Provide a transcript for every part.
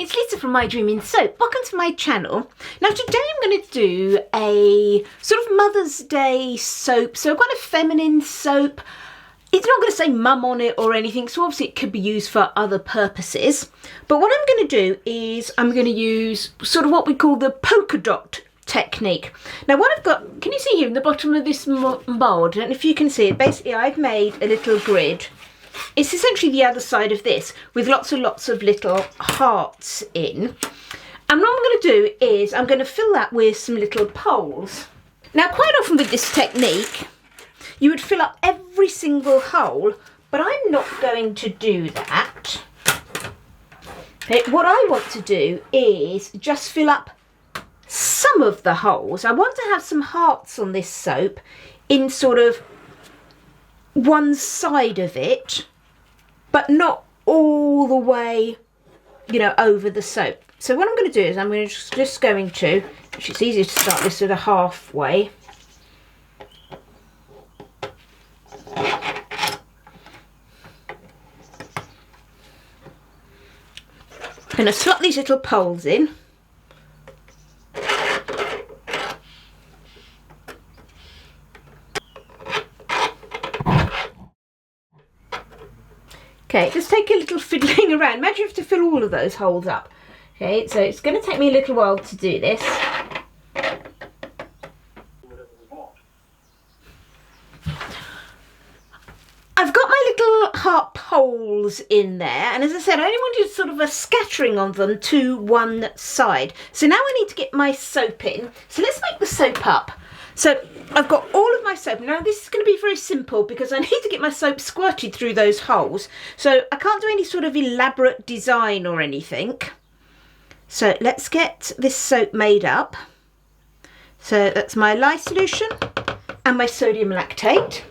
it's Lisa from My Dreaming Soap. Welcome to my channel. Now today I'm going to do a sort of Mother's Day soap. So I've got a feminine soap. It's not going to say mum on it or anything, so obviously it could be used for other purposes. But what I'm going to do is I'm going to use sort of what we call the polka dot technique. Now what I've got, can you see here in the bottom of this mould? And if you can see it, basically I've made a little grid. It's essentially the other side of this with lots of little hearts in. And what I'm going to do is I'm going to fill that with some little poles. Now quite often with this technique you would fill up every single hole, but I'm not going to do that. Okay, what I want to do is just fill up some of the holes. I want to have some hearts on this soap in sort of one side of it, but not all the way, you know, over the soap. So what I'm going to do is I'm going to just going to, which it's easier to start this sort of halfway. I'm going to slot these little poles in. Okay, just take a little fiddling around. Imagine you have to fill all of those holes up. Okay, so it's going to take me a little while to do this. I've got my little heart poles in there, and as I said, I only wanted sort of a scattering of them to one side. So now I need to get my soap in. So let's make the soap up. So I've got all of my soap. Now this is going to be very simple because I need to get my soap squirted through those holes. So I can't do any sort of elaborate design or anything. So let's get this soap made up. So that's my lye solution and my sodium lactate.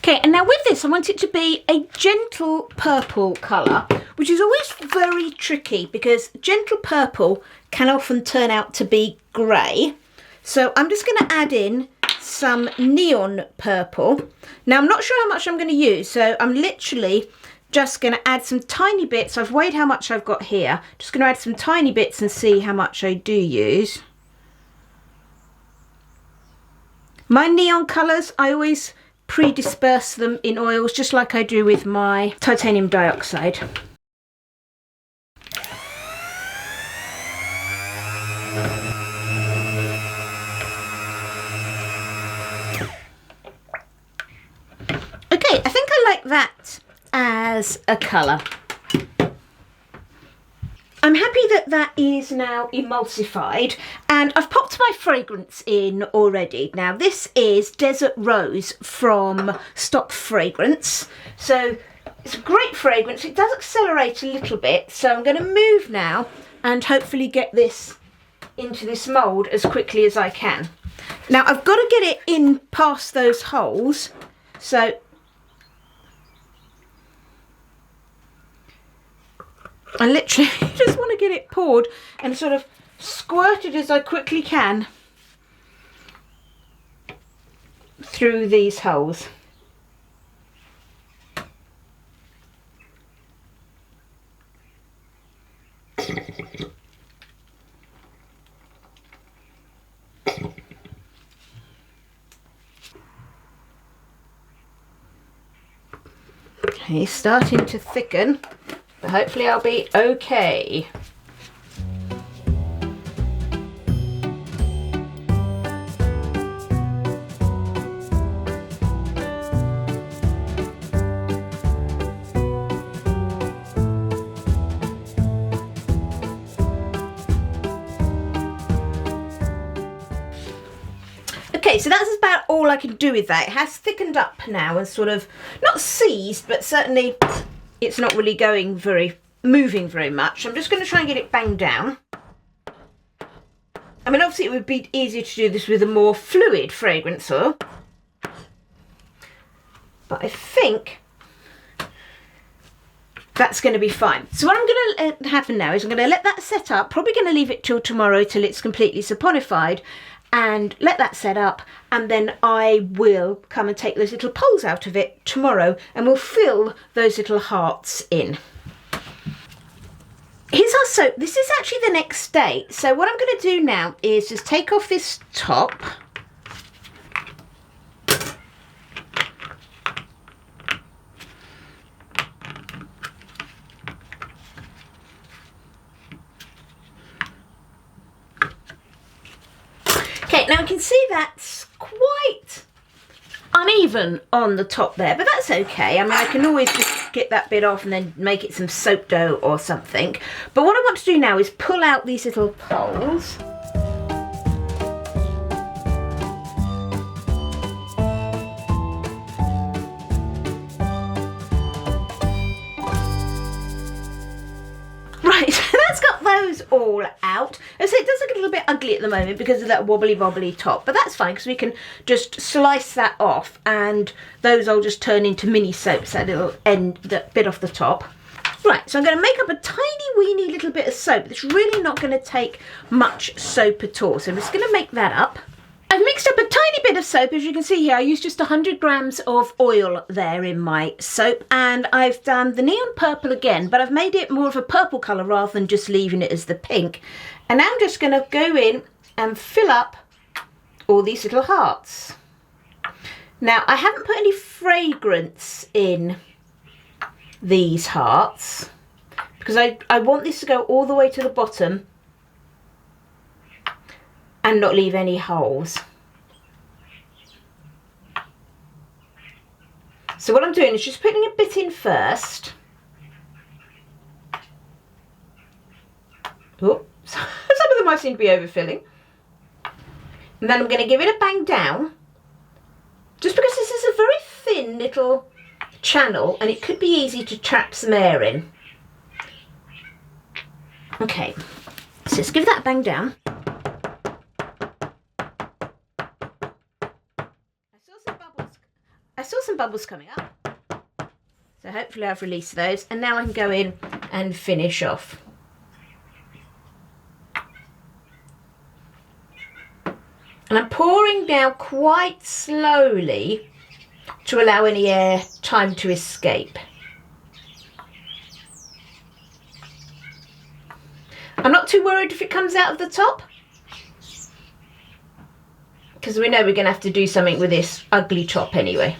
Okay, and now with this I want it to be a gentle purple colour, which is always very tricky because gentle purple can often turn out to be grey. So I'm just going to add in some neon purple. Now I'm not sure how much I'm going to use, so I'm literally just going to add some tiny bits. I've weighed how much I've got here. Just going to add some tiny bits and see how much I do use. My neon colours, I always pre-disperse them in oils just like I do with my titanium dioxide. Okay, I think I like that as a colour. I'm happy that that is now emulsified, and I've popped my fragrance in already. Now this is Desert Rose from Stock Fragrance. So it's a great fragrance. It does accelerate a little bit, so I'm going to move now and hopefully get this into this mould as quickly as I can. Now I've got to get it in past those holes, so I literally just want to get it poured and sort of squirted as I quickly can through these holes. Okay, starting to thicken. But hopefully I'll be okay. Okay, so that's about all I can do with that. It has thickened up now and sort of, not seized, but certainly it's not really moving very much. I'm just going to try and get it banged down. I mean, obviously it would be easier to do this with a more fluid fragrance oil, but I think that's going to be fine. So what I'm going to happen now is I'm going to let that set up, probably going to leave it till tomorrow till it's completely saponified, and let that set up, and then I will come and take those little poles out of it tomorrow and we'll fill those little hearts in. Here's our soap. This is actually the next day. So what I'm going to do now is just take off this top. Okay, now I can see that's quite uneven on the top there, but that's okay. I mean, I can always just get that bit off and then make it some soap dough or something. But what I want to do now is pull out these little poles. Right, so that's got those all out. And so it does look a little bit ugly at the moment because of that wobbly top, but that's fine because we can just slice that off and those will just turn into mini soaps, that little end, that bit off the top. Right, so I'm going to make up a tiny weeny little bit of soap. It's really not going to take much soap at all, so I'm just going to make that up. I've mixed up a tiny bit of soap. As you can see here, I used just 100 grams of oil there in my soap, and I've done the neon purple again, but I've made it more of a purple colour rather than just leaving it as the pink. And now I'm just going to go in and fill up all these little hearts. Now, I haven't put any fragrance in these hearts because I want this to go all the way to the bottom and not leave any holes. So what I'm doing is just putting a bit in first. Oh, some of them might seem to be overfilling. And then I'm going to give it a bang down, just because this is a very thin little channel and it could be easy to trap some air in. Okay, so let's give that a bang down. I saw some bubbles coming up, so hopefully I've released those, and now I can go in and finish off. And I'm pouring now quite slowly to allow any air time to escape. I'm not too worried if it comes out of the top, because we know we're going to have to do something with this ugly top anyway.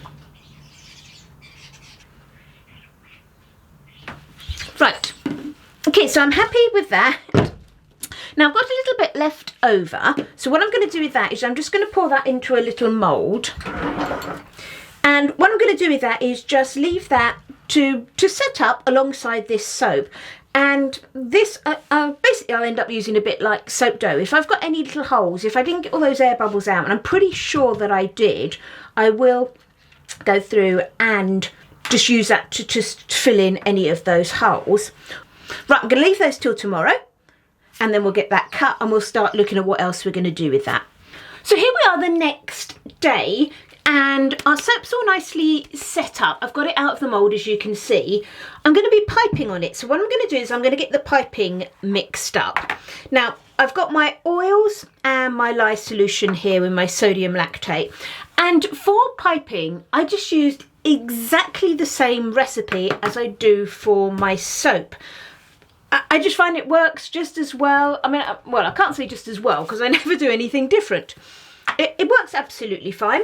Right, okay, so I'm happy with that. Now I've got a little bit left over, so what I'm going to do with that is I'm just going to pour that into a little mould. And what I'm going to do with that is just leave that to set up alongside this soap. And this, basically I'll end up using a bit like soap dough. If I've got any little holes, if I didn't get all those air bubbles out, and I'm pretty sure that I did, I will go through and just use that to just fill in any of those holes. Right, I'm going to leave those till tomorrow, and then we'll get that cut and we'll start looking at what else we're going to do with that. So here we are the next day, and our soap's all nicely set up. I've got it out of the mould, as you can see. I'm going to be piping on it. So what I'm going to do is I'm going to get the piping mixed up. Now, I've got my oils and my lye solution here with my sodium lactate. And for piping, I just used exactly the same recipe as I do for my soap. I just find it works just as well. I mean, well, I can't say just as well because I never do anything different. It works absolutely fine.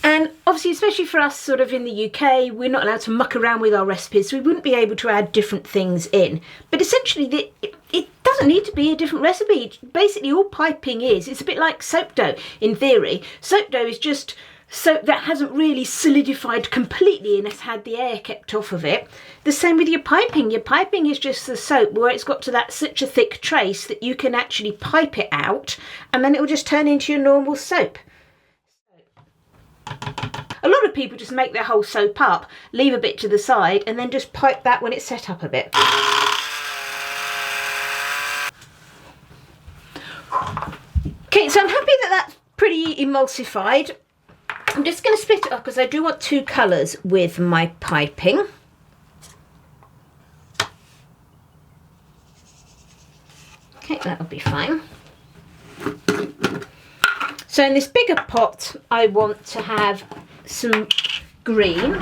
And obviously, especially for us sort of in the UK, we're not allowed to muck around with our recipes, so we wouldn't be able to add different things in. But essentially, it doesn't need to be a different recipe. Basically, all piping is, it's a bit like soap dough in theory. Soap dough is just soap that hasn't really solidified completely and has had the air kept off of it. The same with your piping. Your piping is just the soap where it's got to that such a thick trace that you can actually pipe it out, and then it will just turn into your normal soap. A lot of people just make their whole soap up, leave a bit to the side, and then just pipe that when it's set up a bit. Okay, so I'm happy that that's pretty emulsified. I'm just going to split it up because I do want two colours with my piping. Okay, that'll be fine. So in this bigger pot, I want to have some green.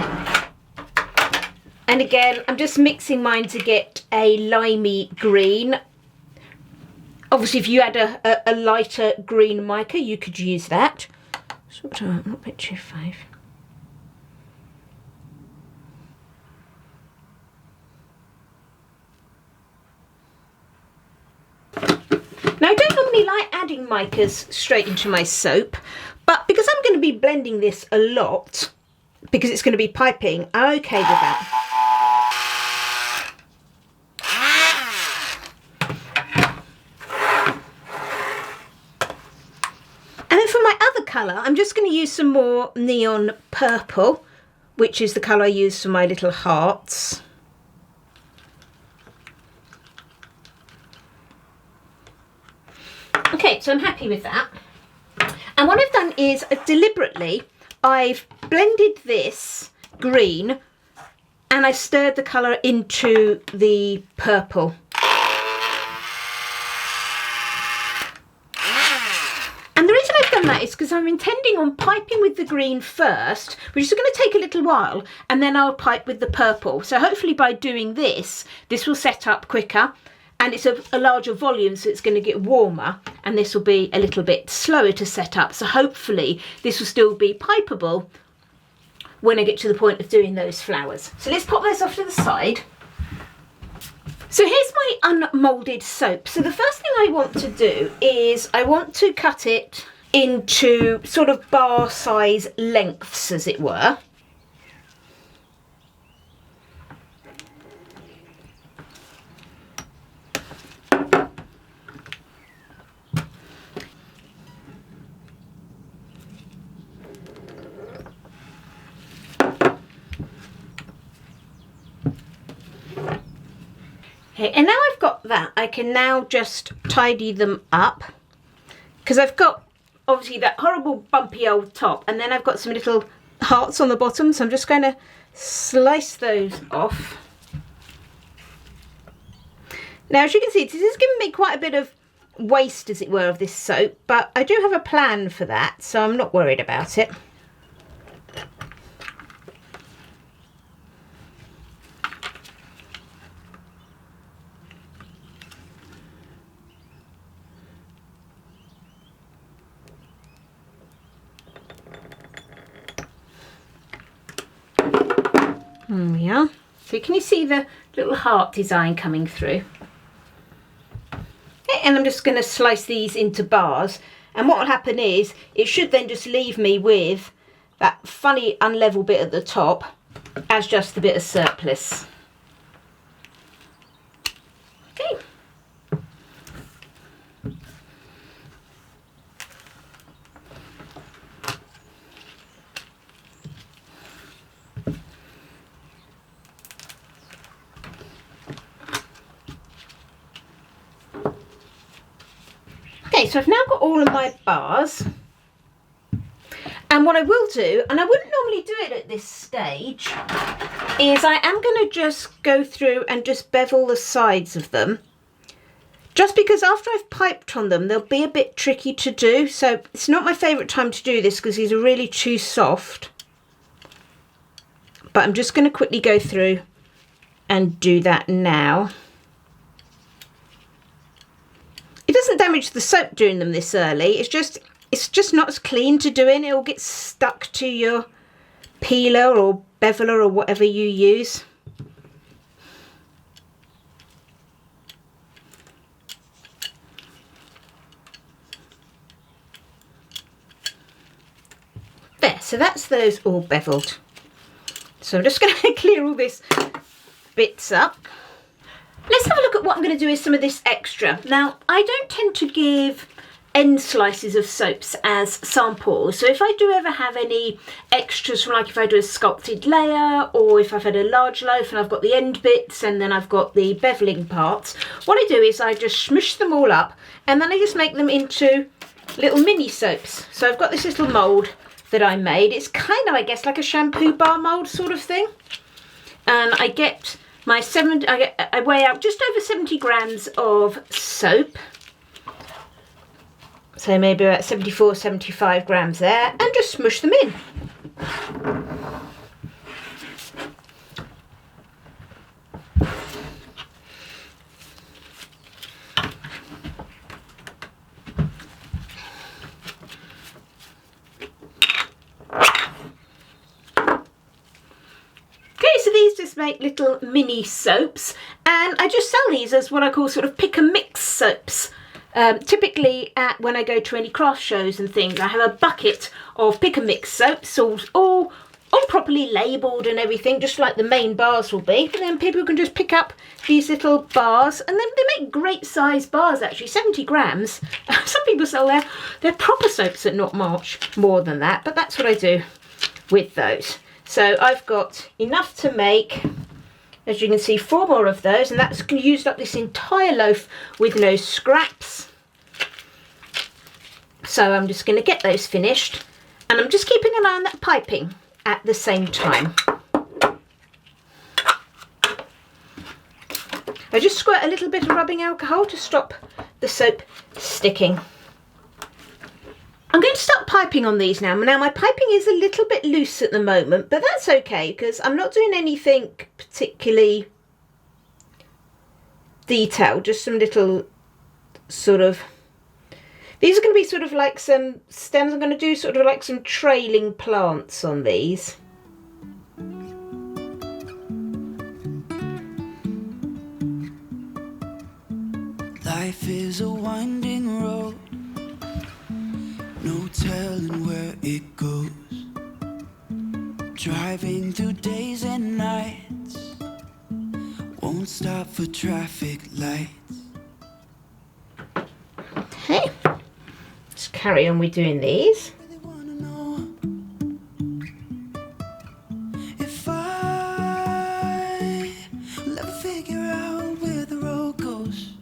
And again, I'm just mixing mine to get a limey green. Obviously, if you had a lighter green mica, you could use that. Sort of, not bit too five. Now, I don't normally like adding micas straight into my soap, but because I'm going to be blending this a lot, because it's going to be piping, I'm okay with that. And then for my other colour, I'm just going to use some more neon purple, which is the colour I use for my little hearts. Okay, so I'm happy with that. And what I've done is deliberately, I've blended this green and I stirred the colour into the purple. And the reason I've done that is because I'm intending on piping with the green first, which is going to take a little while, and then I'll pipe with the purple. So hopefully by doing this, this will set up quicker. And it's a larger volume, so it's going to get warmer, and this will be a little bit slower to set up. So hopefully this will still be pipeable when I get to the point of doing those flowers. So let's pop those off to the side. So here's my unmoulded soap. So the first thing I want to do is I want to cut it into sort of bar size lengths, as it were. Okay, and now I've got that, I can now just tidy them up, because I've got obviously that horrible bumpy old top, and then I've got some little hearts on the bottom, so I'm just going to slice those off. Now, as you can see, this is giving me quite a bit of waste, as it were, of this soap, but I do have a plan for that, so I'm not worried about it. There we are. So can you see the little heart design coming through? Okay, and I'm just going to slice these into bars, and what will happen is it should then just leave me with that funny unlevel bit at the top as just a bit of surplus. Okay. Okay, so I've now got all of my bars, and what I will do, and I wouldn't normally do it at this stage, is I am going to just go through and just bevel the sides of them, just because after I've piped on them they'll be a bit tricky to do. So it's not my favourite time to do this because these are really too soft, but I'm just going to quickly go through and do that now. It doesn't damage the soap doing them this early, it's just not as clean to do it. It'll get stuck to your peeler or beveler or whatever you use. There, so that's those all beveled. So I'm just going to clear all this bits up. Let's have a look at what I'm going to do with some of this extra. Now, I don't tend to give end slices of soaps as samples, so if I do ever have any extras from, like if I do a sculpted layer, or if I've had a large loaf and I've got the end bits and then I've got the beveling parts, what I do is I just smush them all up and then I just make them into little mini soaps. So I've got this little mould that I made. It's kind of, I guess, like a shampoo bar mould sort of thing, and I get my I weigh out just over 70 grams of soap. So So maybe about 74, 75 grams there, and just smush them in. So these just make little mini soaps, and I just sell these as what I call sort of pick and mix soaps. Typically when I go to any craft shows and things, I have a bucket of pick and mix soaps, all properly labelled and everything, just like the main bars will be. And then people can just pick up these little bars, and then they make great size bars actually, 70 grams. Some people sell their proper soaps at not much more than that, but that's what I do with those. So I've got enough to make, as you can see, 4 more of those, and that's used up this entire loaf with no scraps. So I'm just going to get those finished, and I'm just keeping an eye on that piping at the same time. I just squirt a little bit of rubbing alcohol to stop the soap sticking. I'm going to start piping on these now. Now my piping is a little bit loose at the moment, but that's okay because I'm not doing anything particularly detailed, just some little sort of, these are going to be sort of like some stems. I'm going to do sort of like some trailing plants on these. Life is a winding road, no telling where it goes. Driving through days and nights, won't stop for traffic lights. Okay, let's carry on with doing these. Really wanna know if I will ever figure out where the road goes.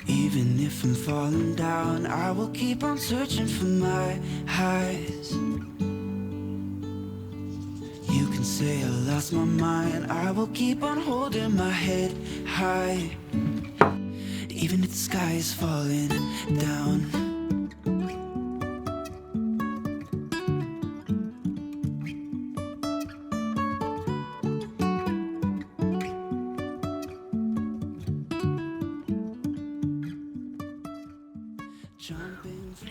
Even if I'm falling down, I will keep on searching for my highs. You can say I lost my mind, I will keep on holding my head high. Even if the sky is falling down.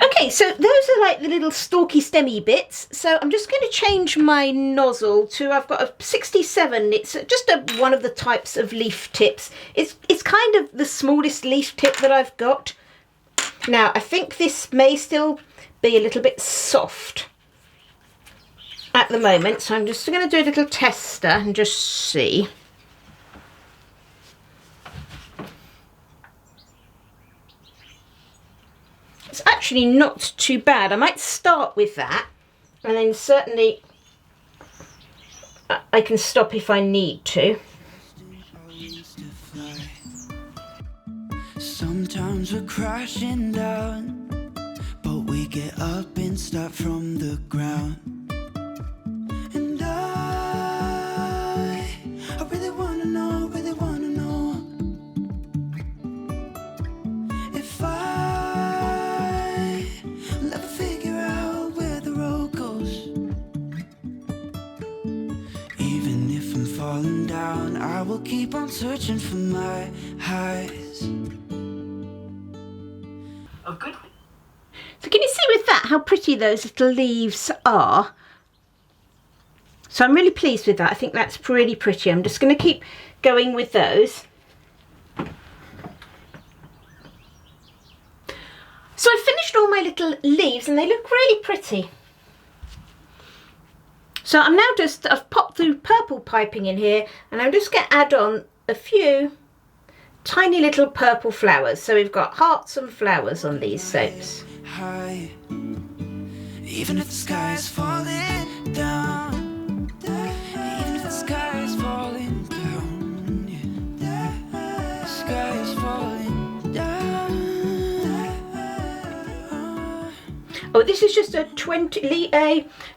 Okay, so those are like the little stalky stemmy bits. So I'm just going to change my nozzle to, I've got a 67. It's just one of the types of leaf tips. It's kind of the smallest leaf tip that I've got. Now I think this may still be a little bit soft at the moment, so I'm just going to do a little tester and just see. It's actually not too bad. I might start with that, and then certainly I can stop if I need to. Sometimes we're crashing down, but we get up and start from the ground. And I really wanna know, if I will ever figure out where the road goes. Even if I'm falling down, I will keep on searching for my highs. Oh, good. So can you see with that how pretty those little leaves are? So I'm really pleased with that. I think that's pretty pretty. I'm just going to keep going with those. So I've finished all my little leaves and they look really pretty. So I'm now I've popped through purple piping in here, and I'm just going to add on a few tiny little purple flowers. So we've got hearts and flowers on these soaps. High, even if the sky is falling down. Even if the sky is falling down, yeah. The sky is falling down. Oh, this is just a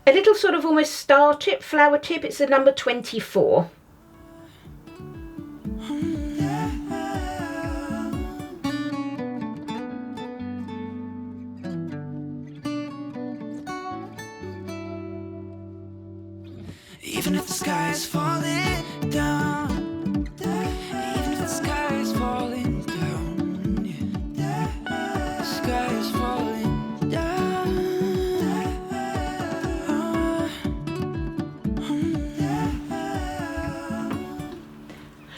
little sort of almost star tip, flower tip. It's a number 24. sky is falling down, even if the sky is falling down, yeah. The sky is falling down.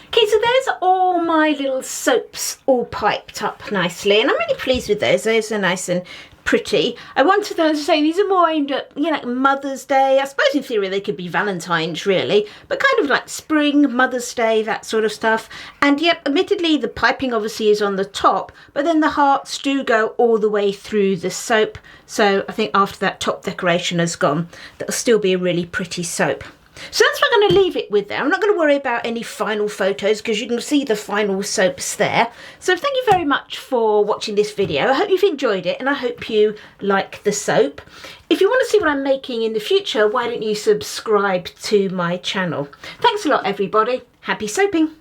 Okay, so there's all my little soaps all piped up nicely, and I'm really pleased with those. Those are nice and pretty. I wanted those to say these are more aimed at, you know, like Mother's Day. I suppose in theory they could be Valentine's really, but kind of like spring, Mother's Day, that sort of stuff. And yep, admittedly the piping obviously is on the top, but then the hearts do go all the way through the soap. So I think after that top decoration has gone, that'll still be a really pretty soap. So that's what I'm going to leave it with there. I'm not going to worry about any final photos because you can see the final soaps there. So thank you very much for watching this video. I hope you've enjoyed it and I hope you like the soap. If you want to see what I'm making in the future, why don't you subscribe to my channel? Thanks a lot, everybody. Happy soaping.